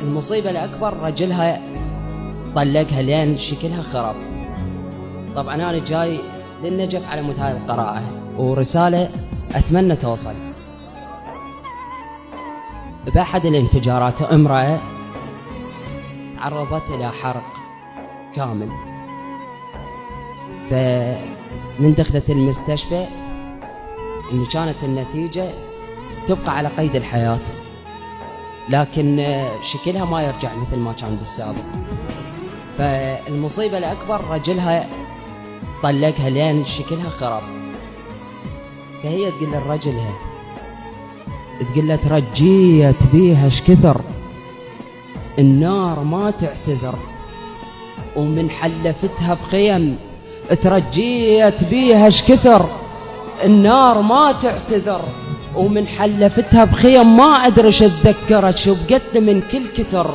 المصيبة الأكبر رجلها طلقها لين شكلها خرب. طبعا أنا جاي للنجف على مود هذه القراءة، ورسالة أتمنى توصل. بأحد الانفجارات امرأة تعرضت إلى حرق كامل، فمن دخلت المستشفى إن كانت النتيجة تبقى على قيد الحياة، لكن شكلها ما يرجع مثل ما كان بالسابق. فالمصيبة الأكبر رجلها طلقها لين شكلها خرب. فهي تقول لرجلها، تقول له ترجيت بيها شكثر، النار ما تعتذر، ومن حلفتها بخيم ترجيت بيها شكثر، النار ما تعتذر، ومن حلفتها بخيم ما أدري شو تذكرت شو بقت من كل كتر.